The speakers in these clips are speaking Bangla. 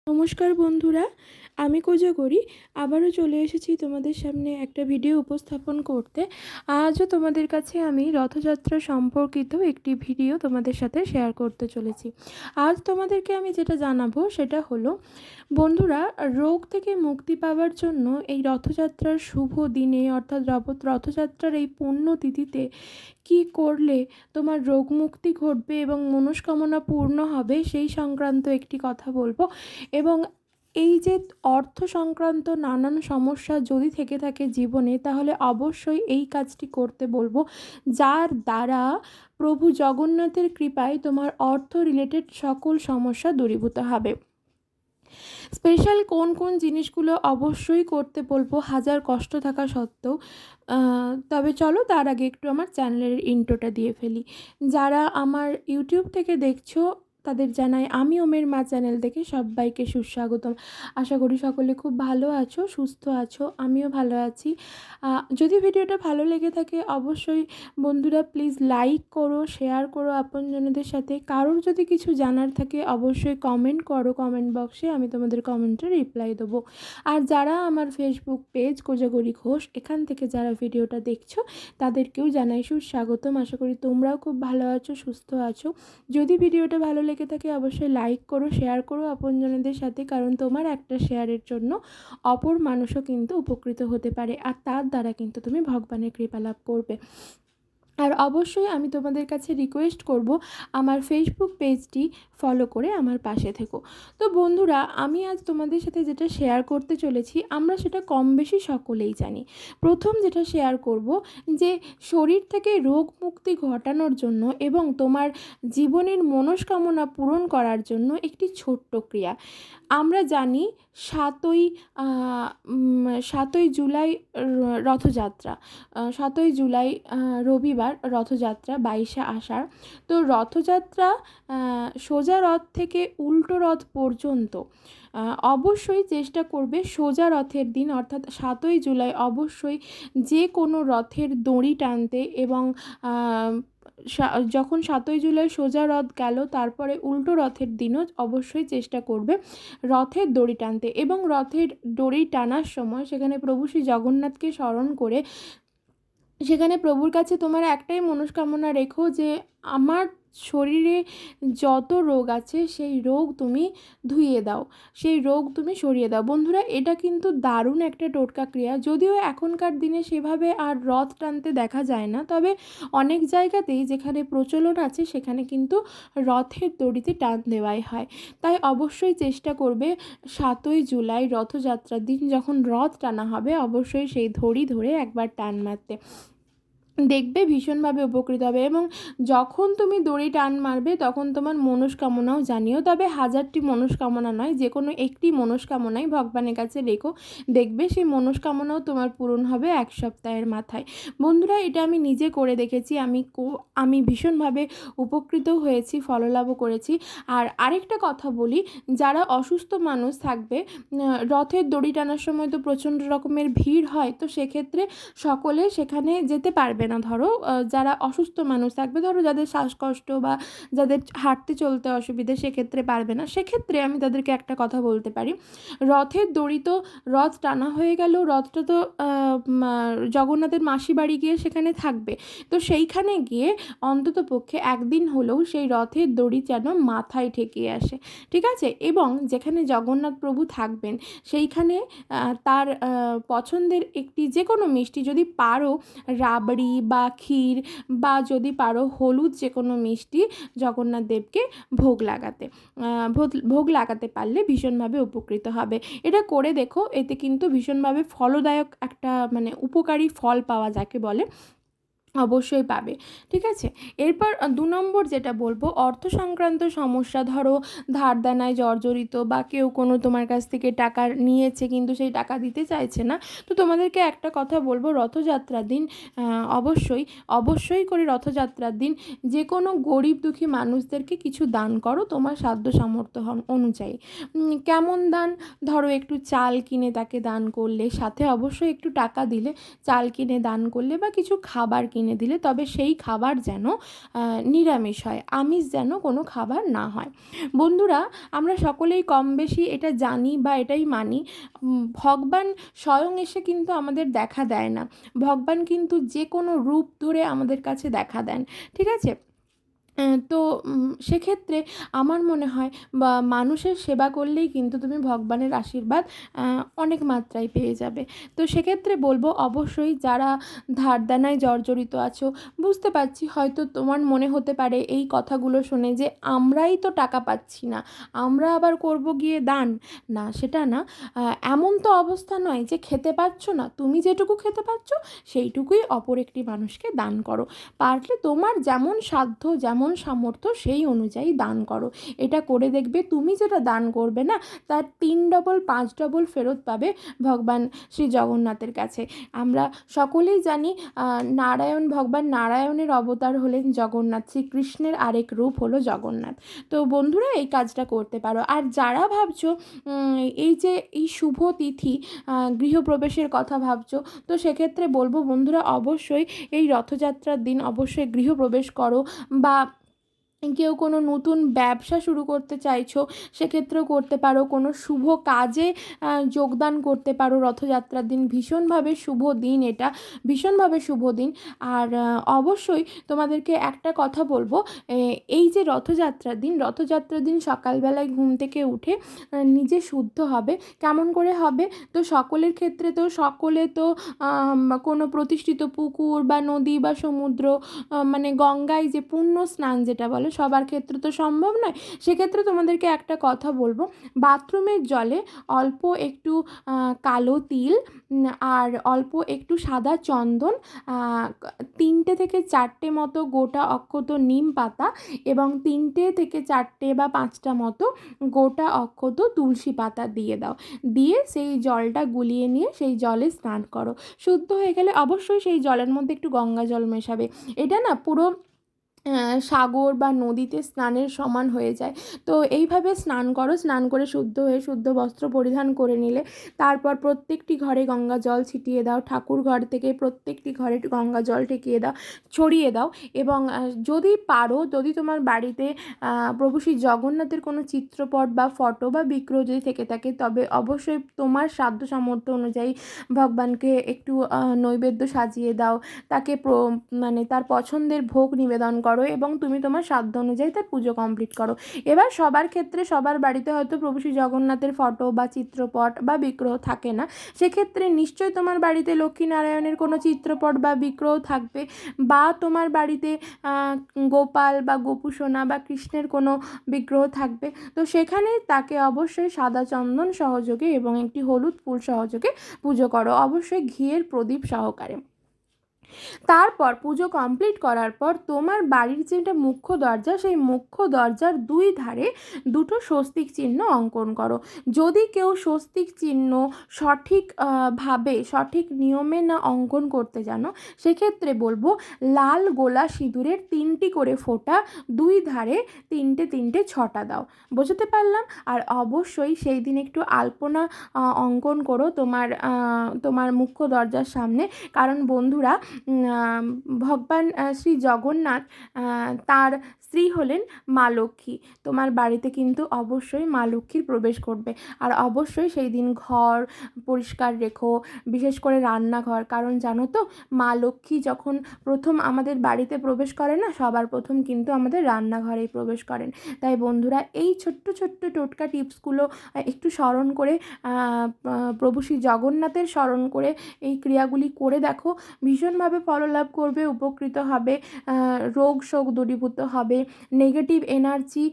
নমস্কার বন্ধুরা, আমি কোজাগরি আবারও চলে এসেছি তোমাদের সামনে একটা ভিডিও উপস্থাপন করতে। আজও তোমাদের কাছে আমি রথযাত্রা সম্পর্কিত একটি ভিডিও তোমাদের সাথে শেয়ার করতে চলেছি। আজ তোমাদেরকে আমি যেটা জানাবো সেটা হলো, বন্ধুরা, রোগ থেকে মুক্তি পাওয়ার জন্য এই রথযাত্রার শুভ দিনে অর্থাৎ রথযাত্রার এই পুণ্যতিথিতে কী করলে তোমার রোগ মুক্তি ঘটবে এবং মনস্কামনা পূর্ণ হবে সেই সংক্রান্ত একটি কথা বলবো। এবং এই যে অর্থ সংক্রান্ত নানান সমস্যা যদি থেকে থাকে জীবনে, তাহলে অবশ্যই এই কাজটি করতে বলবো, যার দ্বারা প্রভু জগন্নাথের কৃপায় তোমার অর্থ রিলেটেড সকল সমস্যা দূরীভূত হবে। স্পেশাল কোন কোন জিনিসগুলো অবশ্যই করতে বলবো হাজার কষ্ট থাকা সত্ত্বেও। তবে চলো তার আগে একটু আমার চ্যানেলের ইন্ট্রোটা দিয়ে ফেলি। যারা আমার ইউটিউব থেকে দেখছো তাদের জানাই আমি ওমের মা চ্যানেল থেকে সবাইকে সুস্বাগতম। আশা করি সকলে খুব ভালো আছো, সুস্থ আছো, আমিও ভালো আছি। যদি ভিডিওটা ভালো লেগে থাকে অবশ্যই বন্ধুরা প্লিজ লাইক করো, শেয়ার করো আপনজনদের সাথে। কারোর যদি কিছু জানার থাকে অবশ্যই কমেন্ট করো কমেন্ট বক্সে, আমি তোমাদের কমেন্টে রিপ্লাই দেবো। আর যারা আমার ফেসবুক পেজ কোজাগরি ঘোষ এখান থেকে যারা ভিডিওটা দেখছো তাদেরকেও জানাই সুস্বাগতম। আশা করি তোমরাও খুব ভালো আছো, সুস্থ আছো। যদি ভিডিওটা ভালো লেগে থাকে অবশ্যই লাইক করো, শেয়ার করো আপনজনদের সাথে, কারণ তোমার একটা শেয়ারের জন্য অপর মানুষও কিন্তু উপকৃত হতে পারে, আর তার দ্বারা কিন্তু তুমি ভগবানের কৃপা লাভ করবে। আর অবশ্যই আমি তোমাদের কাছে রিকোয়েস্ট করব, আমার ফেসবুক পেজটি ফলো করে আমার পাশে থেকো। তো বন্ধুরা, আমি আজ তোমাদের সাথে যেটা শেয়ার করতে চলেছি আমরা সেটা কম বেশি সকলেই জানি। প্রথম যেটা শেয়ার করব, যে শরীর থেকে রোগ মুক্তি ঘটানোর জন্য এবং তোমার জীবনের মনস্কামনা পূরণ করার জন্য একটি ছোট্ট ক্রিয়া। আমরা জানি 7ই জুলাই রথযাত্রা, 7ই জুলাই রবিবার রথযাত্রা, 22শে আষাঢ়। তো রথযাত্রা সোজা রথ থেকে উল্টো রথ পর্যন্ত অবশ্যই চেষ্টা করবে সোজা রথের দিন অর্থাৎ 7ই জুলাই অবশ্যই যে কোনো রথের দড়ি টানতে। এবং যখন 7ই জুলাই সোজা রথ গেল তারপরে উল্টো রথের দিনও অবশ্যই চেষ্টা করবে রথের দড়ি টানতে। এবং রথের দড়ি টানার সময় সেখানে প্রভু শ্রী জগন্নাথকে স্মরণ করে সেখানে প্রভুর কাছে তোমার একটাই মনস্কামনা রেখো, যে আমার শরীরে যত রোগ আছে সেই রোগ তুমি ধুইয়ে দাও, সেই রোগ তুমি সরিয়ে দাও। বন্ধুরা, এটা কিন্তু দারুণ একটা টোটকা ক্রিয়া। যদিও এখনকার দিনে সেভাবে আর রথ টানতে দেখা যায় না, তবে অনেক জায়গাতেই যেখানে প্রচলন আছে সেখানে কিন্তু রথের দড়িতে টান দেওয়াই হয়। তাই অবশ্যই চেষ্টা করবে 7ই জুলাই রথযাত্রার দিন যখন রথ টানা হবে অবশ্যই সেই দড়ি ধরে একবার টান মারতে। দেখবে ভীষণভাবে উপকৃত হবে। এবং যখন তুমি দড়ি টান মারবে তখন তোমার মনস্কামনাও জানিও, তবে হাজারটি মনস্কামনা নয়, যে কোনো একটি মনস্কামনাই ভগবানের কাছে রেখো, দেখবে সেই মনস্কামনাও তোমার পূরণ হবে 1 সপ্তাহের মাথায়। বন্ধুরা, এটা আমি নিজে করে দেখেছি, আমি ভীষণভাবে উপকৃত হয়েছি, ফললাভও করেছি। আর আরেকটা কথা বলি, যারা অসুস্থ মানুষ থাকবে, রথের দড়ি টানার সময় তো প্রচণ্ড রকমের ভিড় হয়, তো সেক্ষেত্রে সকলে সেখানে যেতে পারবে না। ধরো যারা অসুস্থ মানুষ থাকবে, ধরো যাদের শ্বাসকষ্ট বা যাদের হাঁটতে চলতে অসুবিধে, সেক্ষেত্রে পারবে না। সেক্ষেত্রে আমি তাদেরকে একটা কথা বলতে পারি, রথের দড়ি তো রথ টানা হয়ে গেল, রথটা তো জগন্নাথের মাসি বাড়ি গিয়ে সেখানে থাকবে, তো সেইখানে গিয়ে অন্তত পক্ষে একদিন হলেও সেই রথের দড়ি যেন মাথায় ঠেকিয়ে আসে, ঠিক আছে? এবং যেখানে জগন্নাথ প্রভু থাকবেন সেইখানে তার পছন্দের একটি যে কোনো মিষ্টি, যদি পারো রাবড়ি বা ক্ষীর, বা যদি পারো হলুদ যে কোনো মিষ্টি জগন্নাথ দেবকে ভোগ লাগাতে পারলে ভীষণভাবে উপকৃত হবে। এটা করে দেখো, এতে কিন্তু ভীষণভাবে ফলদায়ক একটা উপকারী ফল পাওয়া যাকে বলে অবশ্যই পাবে, ঠিক আছে? এরপর 2 নম্বর যেটা বলবো, অর্থ সংক্রান্ত সমস্যা, ধরো ধার দেনায় জর্জরিত, বা কেউ কোনো তোমার কাছ থেকে টাকা নিয়েছে কিন্তু সেই টাকা দিতে চাইছে না, তো তোমাদেরকে একটা কথা বলবো, রথযাত্রার দিন অবশ্যই করে রথযাত্রার দিন যে কোনো গরিব দুঃখী মানুষদেরকে কিছু দান করো তোমার সাধ্য সামর্থ্য অনুযায়ী। কেমন দান? ধরো একটু চাল কিনে তাকে দান করলে, সাথে অবশ্যই একটু টাকা দিলে, চাল কিনে দান করলে, বা কিছু খাবার কিনে কিনে দিলে, তবে সেই খাবার যেন নিরামিষ হয়, আমিষ যেন কোনো খাবার না হয়। বন্ধুরা, আমরা সকলেই কম বেশি এটা জানি বা এটাই মানি, ভগবান স্বয়ং এসে কিন্তু আমাদের দেখা দেয় না, ভগবান কিন্তু যে কোনো রূপ ধরে আমাদের কাছে দেখা দেন, ঠিক আছে? তো সেক্ষেত্রে আমার মনে হয় বা মানুষের সেবা করলেই কিন্তু তুমি ভগবানের আশীর্বাদ অনেক মাত্রায় পেয়ে যাবে। তো সেক্ষেত্রে বলবো, অবশ্যই যারা ধার দেনায় জর্জরিত আছো, বুঝতে পারছি হয়তো তোমার মনে হতে পারে এই কথাগুলো শুনে যে আমরাই তো টাকা পাচ্ছি না, আমরা আবার করব গিয়ে দান। না, সেটা না। এমন তো অবস্থা নয় যে খেতে পাচ্ছ না, তুমি যেটুকু খেতে পাচ্ছ সেইটুকুই অপর একটি মানুষকে দান করো। পারলে তোমার যেমন সাধ্য যেমন সামর্থ্য সেই অনুযায়ী দান করো। এটা করে দেখবে তুমি যেটা দান করবে না, তার 3 ডবল 5 ডবল ফেরত পাবে ভগবান শ্রী জগন্নাথের কাছে। আমরা সকলেই জানি ভগবান নারায়ণের অবতার হলেন জগন্নাথ, শ্রীকৃষ্ণের আরেক রূপ হলো জগন্নাথ। তো বন্ধুরা, এই কাজটা করতে পারো। আর যারা ভাবছো এই যে এই শুভ তিথি গৃহপ্রবেশের কথা ভাবছো, তো সেক্ষেত্রে বলবো বন্ধুরা, অবশ্যই এই রথযাত্রার দিন অবশ্যই গৃহপ্রবেশ করো, বা কেউ কোনো নতুন ব্যবসা শুরু করতে চাইছো সেক্ষেত্রেও করতে পারো, কোনো শুভ কাজে যোগদান করতে পারো রথযাত্রার দিন। ভীষণভাবে শুভ দিন এটা, ভীষণভাবে শুভ দিন। আর অবশ্যই তোমাদেরকে একটা কথা বলবো, এই যে রথযাত্রার দিন সকালবেলায় ঘুম থেকে উঠে নিজে শুদ্ধ হবে। কেমন করে হবে? তো সকলের ক্ষেত্রে তো সকলে তো কোনো প্রতিষ্ঠিত পুকুর বা নদী বা সমুদ্র, মানে গঙ্গায় যে পুণ্য স্নান যেটা বলে, সবার ক্ষেত্রে তো সম্ভব নয়। সেক্ষেত্রে তোমাদেরকে একটা কথা বলবো, বাথরুমের জলে অল্প একটু কালো তিল আর অল্প একটু সাদা চন্দন, 3টে থেকে 4টে মতো গোটা অক্ষত নিম পাতা এবং 3টে থেকে 4টে বা 5টা মতো গোটা অক্ষত তুলসী পাতা দিয়ে দাও। দিয়ে সেই জলটা গুলিয়ে নিয়ে সেই জলে স্নান করো। শুদ্ধ হয়ে গেলে অবশ্যই সেই জলের মধ্যে একটু গঙ্গা জল মেশাবে। এটা না পুরো সাগর বা নদীতে স্নানের সমান হয়ে যায়। তো এইভাবে স্নান করো, স্নান করে শুদ্ধ হয়ে শুদ্ধ বস্ত্র পরিধান করে নিলে তারপর প্রত্যেকটি ঘরে গঙ্গা জল ছিটিয়ে দাও, ঠাকুর ঘর থেকে প্রত্যেকটি ঘরে গঙ্গা জল ছড়িয়ে দাও। এবং যদি পারো, যদি তোমার বাড়িতে প্রভু শ্রী জগন্নাথের কোনো চিত্রপট বা ফটো বা বিগ্রহ যদি থেকে থাকে, তবে অবশ্যই তোমার সাধ্য সামর্থ্য অনুযায়ী ভগবানকে একটু নৈবেদ্য সাজিয়ে দাও, তাকে মানে তার পছন্দের ভোগ নিবেদন করো এবং তুমি তোমার সাধ্য অনুযায়ী তার পুজো কমপ্লিট করো। এবার সবার ক্ষেত্রে সবার বাড়িতে হয়তো প্রভু শ্রী জগন্নাথের ফটো বা চিত্রপট বা বিগ্রহ থাকে না, সেক্ষেত্রে নিশ্চয়ই তোমার বাড়িতে লক্ষ্মীনারায়ণের কোনো চিত্রপট বা বিগ্রহ থাকবে, বা তোমার বাড়িতে গোপাল বা গোপুসোনা বা কৃষ্ণের কোনো বিগ্রহ থাকবে। তো সেখানে তাকে অবশ্যই সাদা চন্দন সহযোগে এবং একটি হলুদ ফুল সহযোগে পুজো করো, অবশ্যই ঘিয়ের প্রদীপ সহকারে। তারপর পুজো কমপ্লিট করার পর তোমার বাড়ির যেটা মুখ্য দরজা, সেই মুখ্য দরজার 2 ধারে 2টো স্বস্তিক চিহ্ন অঙ্কন করো। যদি কেউ স্বস্তিক চিহ্ন সঠিক ভাবে সঠিক নিয়মে না অঙ্কন করতে জানো, সেক্ষেত্রে বলবো লাল গোলা সিঁদুরের 3টি করে ফোঁটা 2 ধারে 3টে 6টা দাও। বোঝাতে পারলাম? আর অবশ্যই সেই দিন একটু আলপনা অঙ্কন করো তোমার মুখ্য দরজার সামনে, কারণ বন্ধুরা ভগবান শ্রী জগন্নাথ, তার স্ত্রী হলেন মা লক্ষ্মী। তোমার বাড়িতে কিন্তু অবশ্যই মা লক্ষ্মীর প্রবেশ করবে। আর অবশ্যই সেই দিন ঘর পরিষ্কার রেখো, বিশেষ করে রান্নাঘর, কারণ জানো তো মা লক্ষ্মী যখন প্রথম আমাদের বাড়িতে প্রবেশ করে না, সবার প্রথম কিন্তু আমাদের রান্নাঘরেই প্রবেশ করেন। তাই বন্ধুরা, এই ছোট্ট ছোট্ট টোটকা টিপসগুলো একটু স্মরণ করে, প্রভু শ্রী জগন্নাথের স্মরণ করে এই ক্রিয়াগুলি করে দেখো, ভীষণভাবে ফললাভ করবে, উপকৃত হবে, রোগ শোক দূরীভূত হবে, নেগেটিভ এনার্জি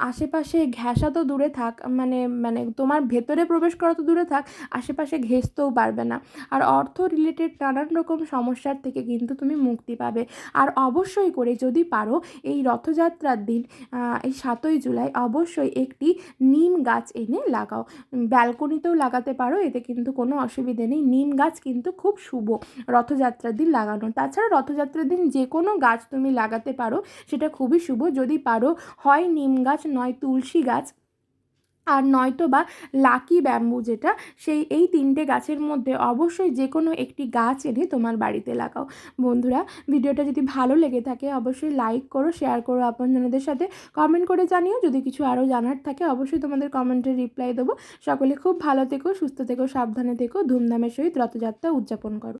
আশেপাশে ঘেঁষা তো দূরে থাক, মানে তোমার ভেতরে প্রবেশ করা তো দূরে থাক, আশেপাশে ঘেঁষতেও পারবে না। আর অর্থ রিলেটেড নানান রকম সমস্যার থেকে কিন্তু তুমি মুক্তি পাবে। আর অবশ্যই করে যদি পারো এই রথযাত্রার দিন, এই 7ই জুলাই অবশ্যই একটি নিম গাছ এনে লাগাও। ব্যালকনিতেও লাগাতে পারো, এতে কিন্তু কোনো অসুবিধে নেই। নিম গাছ কিন্তু খুব শুভ রথযাত্রার দিন লাগানো। তাছাড়া রথযাত্রার দিন যে কোনো গাছ তুমি লাগাতে পারো, সেটা খুবই শুভ। যদি পারো হয় নিম গাছ নয় তুলসী গাছ, আর নয়তো বা লাকি ব্যাম্বু যেটা, এই 3টে গাছের মধ্যে অবশ্যই যে কোনো একটি গাছ এনে তোমার বাড়িতে লাগাও। বন্ধুরা, ভিডিওটা যদি ভালো লেগে থাকে অবশ্যই লাইক করো, শেয়ার করো আপনজনদের সাথে, কমেন্ট করে জানিও। যদি কিছু আরও জানার থাকে অবশ্যই তোমাদের কমেন্টের রিপ্লাই দেবো। সকলে খুব ভালো থেকো, সুস্থ থেকো, সাবধানে থেকো, ধুমধামের সহিত রথযাত্রা উদযাপন করো।